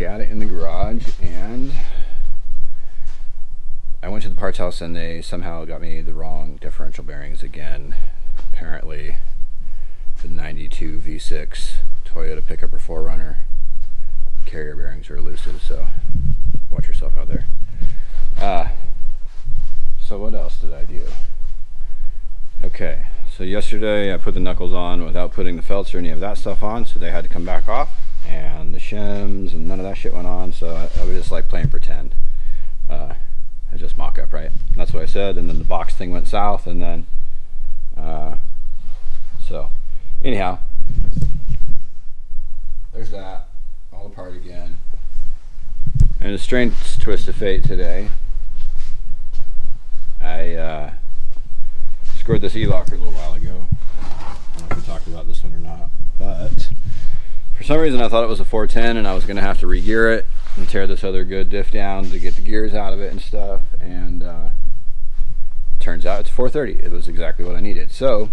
at it in the garage, and I went to the parts house and they somehow got me the wrong differential bearings again. Apparently the 92 V6 Toyota pickup or 4Runner carrier bearings are elusive, so watch yourself out there. So what else did I do? Okay, so yesterday I put the knuckles on without putting the felts or any of that stuff on, so they had to come back off, and the shims and none of that shit went on, so I was just like playing pretend. I just mock up, right? And that's what I said, and then the box thing went south, and then so anyhow, there's that, all apart again. And a strange twist of fate today, I scored this E-locker a little while ago. I don't know if we talked about this one or not, but for some reason I thought it was a 410 and I was going to have to re-gear it and tear this other good diff down to get the gears out of it and stuff, and turns out it's 430. It was exactly what I needed. So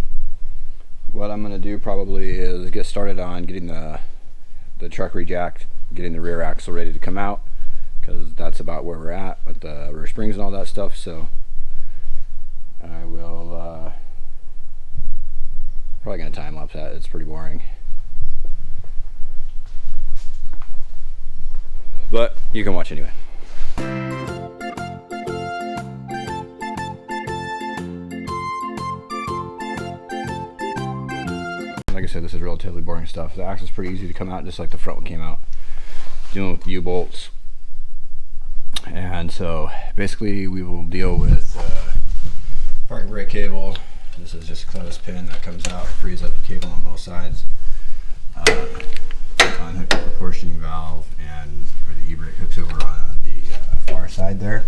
what I'm going to do probably is get started on getting the truck rejacked, getting the rear axle ready to come out, because that's about where we're at with the rear springs and all that stuff. So I will probably going to time lapse that. It's pretty boring, but you can watch anyway. Like I said, this is relatively boring stuff. The axle's pretty easy to come out, just like the front one came out. Dealing with U-bolts. And so basically we will deal with parking brake cable. This is just a closed pin that comes out, frees up the cable on both sides. Unhook the proportioning valve, and where the e-brake hooks over on the far side there,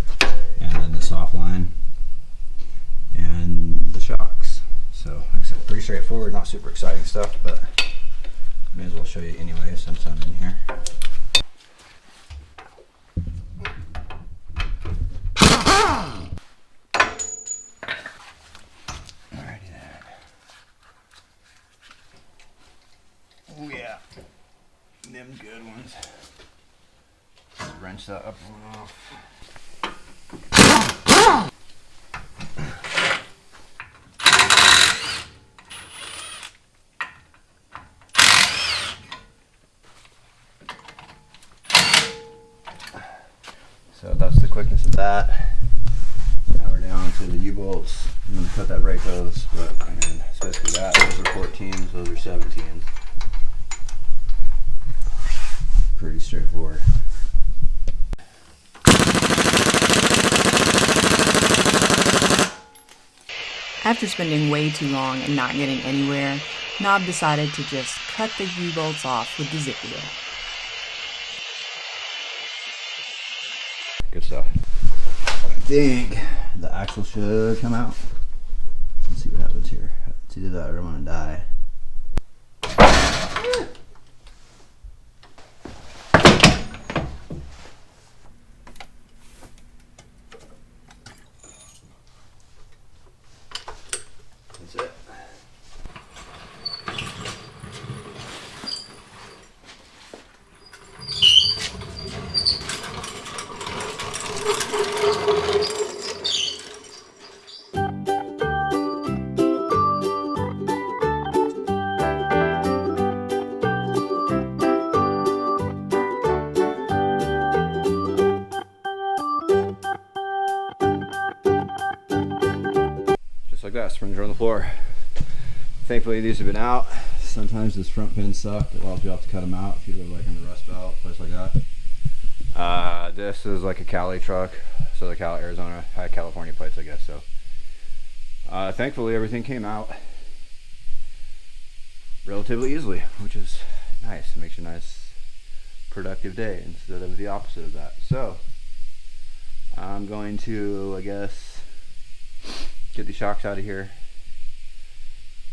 and then the soft line and the shocks. So like I said, pretty straightforward, not super exciting stuff, but may as well show you anyway since I'm in here. Alrighty then. Oh yeah, them good ones. Let's wrench that up and off. So that's the quickness of that. Now we're down to the U-bolts. I'm going to cut that brake hose, but again, it's basically that. Those are 14s, those are 17s. Pretty straightforward. After spending way too long and not getting anywhere, Knob decided to just cut the U-bolts off with the zip wheel. Good stuff. I think the axle should come out. Let's see what happens here. It's either that or I'm gonna die. That's it. Like that, springs are on the floor. Thankfully these have been out. Sometimes this front pin sucked. It allows you have to cut them out if you live like in the Rust Belt, place like that. This is like a Cali truck, so the Cali, Arizona, high California plates, I guess. So thankfully everything came out relatively easily, which is nice. It makes you a nice productive day instead of the opposite of that. So I'm going to, I guess, get the shocks out of here,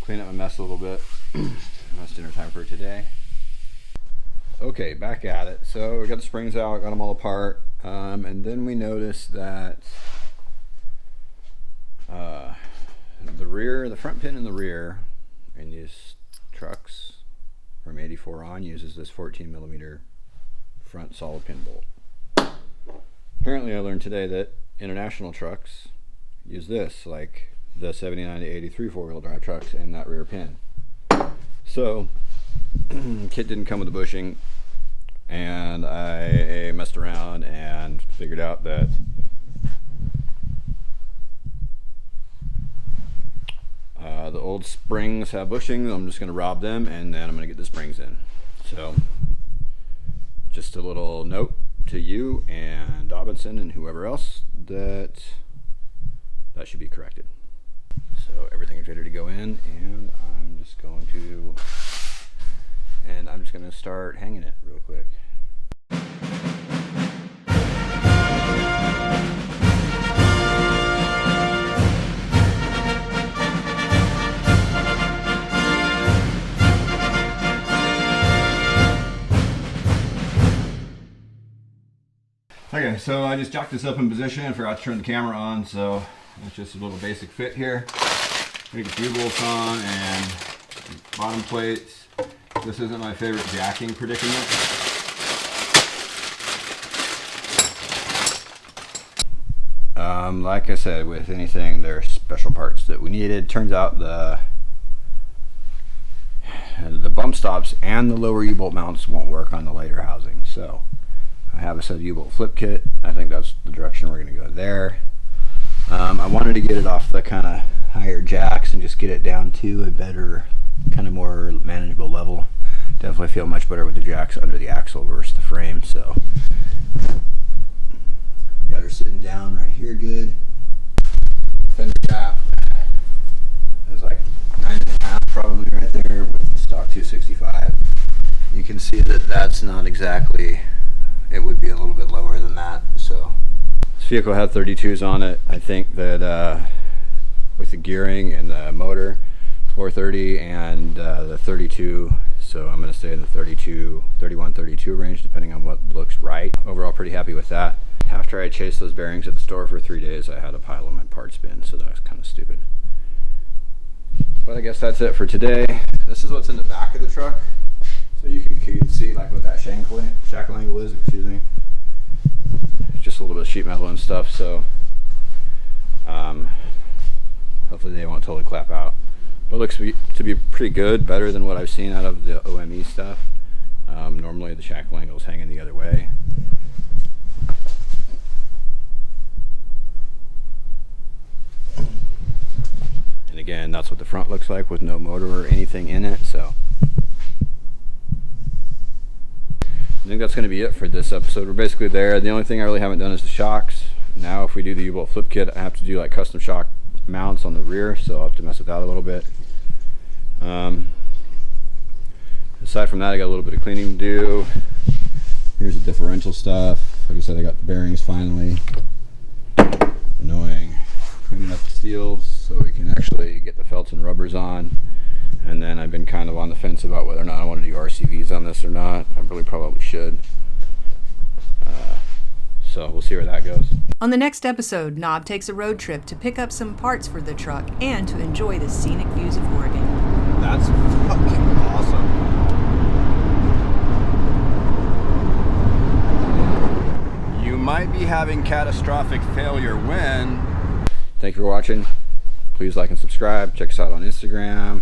clean up my mess a little bit. That's dinner time for today. Okay, back at it. So we got the springs out, got them all apart, and then we noticed that the front pin in the rear in these trucks from 84 on uses this 14mm front solid pin bolt. Apparently I learned today that international trucks use this, like the 79 to 83 four-wheel drive trucks, and that rear pin. So kit didn't come with a bushing, and I messed around and figured out that the old springs have bushings. I'm just going to rob them, and then I'm going to get the springs in. So just a little note to you and Dobinson and whoever else that should be corrected. So everything's ready to go in, and I'm just going to start hanging it real quick. Okay, so I just jacked this up in position. I forgot to turn the camera on, so it's just a little basic fit here. I'm gonna get the U-bolts on and bottom plates. This isn't my favorite jacking predicament. Like I said, with anything, there are special parts that we needed. Turns out the bump stops and the lower U-bolt mounts won't work on the lighter housing, so I have a set of U-bolt flip kit. I think that's the direction we're going to go there. I wanted to get it off the kind of higher jacks and just get it down to a better, kind of more manageable level. Definitely feel much better with the jacks under the axle versus the frame. So got her sitting down right here good. Fender gap is like 9.5 probably right there with the stock 265. You can see that that's not exactly, it would be a little bit lower than that. So this vehicle had 32s on it. I think that with the gearing and the motor, 430 and the 32, so I'm going to stay in the 31, 32 range depending on what looks right. Overall pretty happy with that. After I chased those bearings at the store for 3 days, I had a pile of my parts bin, so that was kind of stupid. But I guess that's it for today. This is what's in the back of the truck. So you can see like what that shackle angle is, excuse me. Just a little bit of sheet metal and stuff, so hopefully they won't totally clap out. But it looks to be pretty good, better than what I've seen out of the OME stuff. Normally the shackle angle is hanging the other way. And again, that's what the front looks like with no motor or anything in it, so I think that's going to be it for this episode. We're basically there. The only thing I really haven't done is the shocks. Now if we do the U-bolt flip kit, I have to do like custom shock mounts on the rear, so I'll have to mess with that a little bit. Aside from that, I got a little bit of cleaning to do. Here's the differential stuff. Like I said, I got the bearings finally. Annoying. Cleaning up the seals so we can actually get the felts and rubbers on. And then I've been kind of on the fence about whether or not I want to do RCVs on this or not. I really probably should. So we'll see where that goes. On the next episode, Knob takes a road trip to pick up some parts for the truck and to enjoy the scenic views of Oregon. That's fucking awesome. You might be having catastrophic failure when... Thank you for watching. Please like and subscribe. Check us out on Instagram.